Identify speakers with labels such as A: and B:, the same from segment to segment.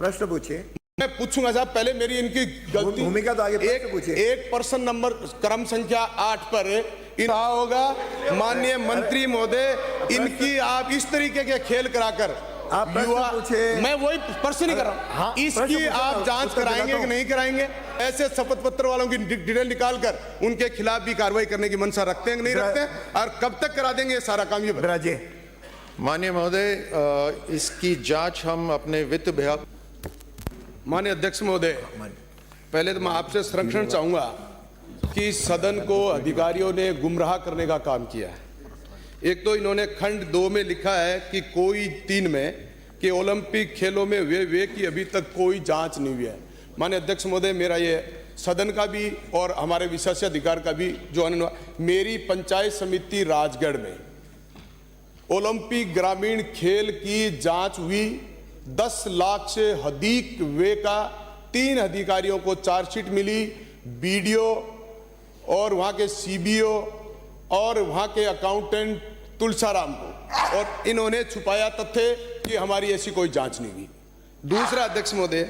A: प्रश्न पूछिए।
B: मैं पूछूंगा साहब, पहले मेरी इनकी गलती,
A: भूमिका तो आगे प्रश्न पूछिए।
B: एक पर्सन नंबर क्रम संख्या 8 पर रहा होगा। माननीय मंत्री महोदय, इनकी आप इस तरीके के खेल कराकर
A: आप प्रश्न पूछिए।
B: मैं वही प्रश्न नहीं कर रहा हूं।
A: हाँ,
B: इसकी आप जांच कराएंगे कि नहीं कराएंगे? ऐसे शपथ पत्र वालों की डिटेल निकालकर उनके खिलाफ भी कार्रवाई करने की मंशा रखते हैं कि नहीं रखते हैं, और कब तक करा देंगे ये सारा काम? ये
A: विराजे।
C: माननीय महोदय, इसकी जांच हम अपने वित्त विभाग।
B: माननीय अध्यक्ष महोदय, पहले तो मैं आपसे संरक्षण चाहूंगा कि सदन को अधिकारियों ने गुमराह करने का काम किया है। एक तो इन्होंने खंड 2 में लिखा है कि कोई 3 में कि ओलंपिक खेलों में वे की अभी तक कोई जांच नहीं हुई है। माननीय अध्यक्ष महोदय, मेरा ये सदन का भी और हमारे विशेष अधिकार का भी जो मेरी पंचायत समिति राजगढ़ में ओलंपिक ग्रामीण खेल की जांच हुई। 10 लाख से अधिक वे का 3 अधिकारियों को चार्जशीट मिली, बीडीओ और वहां के सीबीओ और वहां के अकाउंटेंट तुलसाराम को, और इन्होंने छुपाया तथ्य कि हमारी ऐसी कोई जांच नहीं हुई। दूसरा अध्यक्ष महोदय,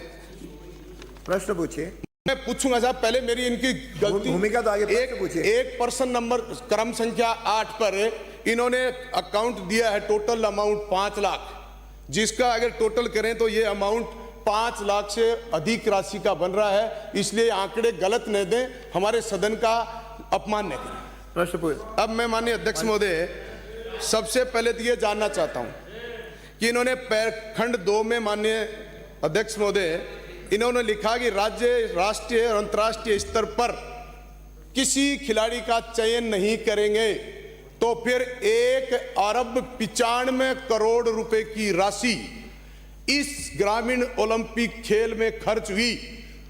A: प्रश्न पूछिए।
B: मैं पूछूंगा साहब, पहले मेरी इनकी गलती,
A: भूमिका तो आगे प्रश्न पूछिए।
B: एक पर्सन नंबर क्रम संख्या 8 पर इन्होंने अकाउंट दिया है टोटल अमाउंट 5 लाख, जिसका अगर टोटल करें तो ये अमाउंट 5 लाख से अधिक राशि का बन रहा है। इसलिए आंकड़े गलत न दें, हमारे सदन का अपमान न करें।
A: प्रश्न पूछिए।
B: अब मैं माननीय अध्यक्ष महोदय, सबसे पहले तो ये जानना चाहता हूं कि इन्होंने खंड 2 में माननीय अध्यक्ष महोदय इन्होंने लिखा कि राज्य, राष्ट्रीय और अंतर्राष्ट्रीय स्तर पर किसी खिलाड़ी का चयन नहीं करेंगे, तो फिर 1 अरब 95 करोड़ रुपए की राशि इस ग्रामीण ओलंपिक खेल में खर्च हुई,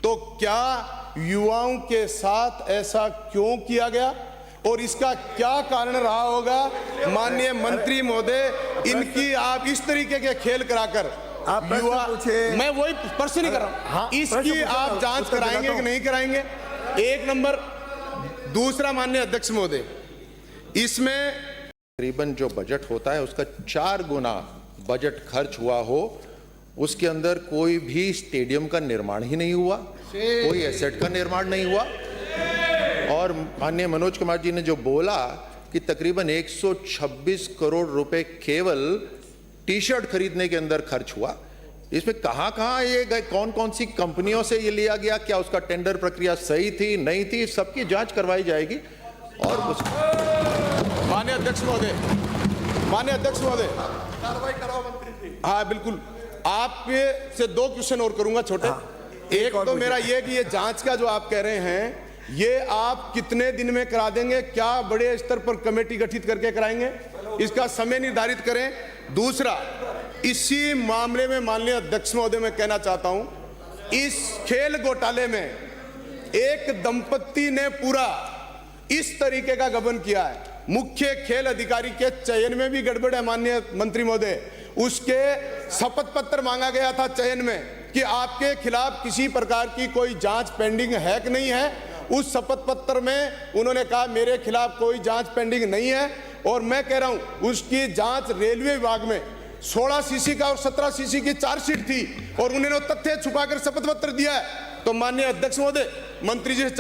B: तो क्या युवाओं के साथ ऐसा क्यों किया गया और इसका क्या कारण रहा होगा? माननीय मंत्री महोदय, इनकी आप इस तरीके के खेल कराकर
A: आप
B: युवा,
A: पूछिए।
B: मैं वही प्रश्न नहीं कर रहा हूं।
A: हाँ,
B: इसकी आप जांच कराएंगे कि नहीं कराएंगे? एक नंबर। दूसरा माननीय अध्यक्ष महोदय, इसमें
C: तकरीबन जो बजट होता है उसका 4 गुना बजट खर्च हुआ हो, उसके अंदर कोई भी स्टेडियम का निर्माण ही नहीं हुआ, कोई एसेट का निर्माण नहीं हुआ। और माननीय मनोज कुमार जी ने जो बोला कि तकरीबन 126 करोड़ रुपए केवल टी शर्ट खरीदने के अंदर खर्च हुआ, इसमें कहां ये गए, कौन कौन सी कंपनियों से ये लिया गया, क्या उसका टेंडर प्रक्रिया सही थी नहीं थी, सबकी जांच करवाई जाएगी। और
B: माननीय अध्यक्ष महोदय, माननीय अध्यक्ष महोदय, कार्रवाई कराओ मंत्री जी। हाँ बिल्कुल, आप से 2 क्वेश्चन और करूंगा छोटे। एक तो मेरा ये कि ये जांच का जो आप कह रहे हैं, ये आप कितने दिन में करा देंगे? क्या बड़े स्तर पर कमेटी गठित करके कराएंगे? इसका समय निर्धारित करें। दूसरा, इसी मामले में माननीय अध्यक्ष महोदय मैं कहना चाहता हूं, इस खेल घोटाले में एक दंपत्ति ने पूरा इस तरीके का गबन किया है। मुख्य खेल अधिकारी के चयन में भी गड़बड़ है माननीय मंत्री महोदय। उसके शपथ पत्र मांगा गया था चयन में कि आपके खिलाफ किसी प्रकार की कोई जांच पेंडिंग है कि नहीं है। उस शपथ पत्र में उन्होंने कहा मेरे खिलाफ कोई जांच पेंडिंग नहीं है, और मैं कह रहा हूं उसकी जांच रेलवे विभाग में 16 सीसी का और 17 सीसी की चार्जशीट थी, और उन्होंने तथ्य छुपाकर शपथ पत्र दिया है। तो माननीय अध्यक्ष महोदय, मंत्री जी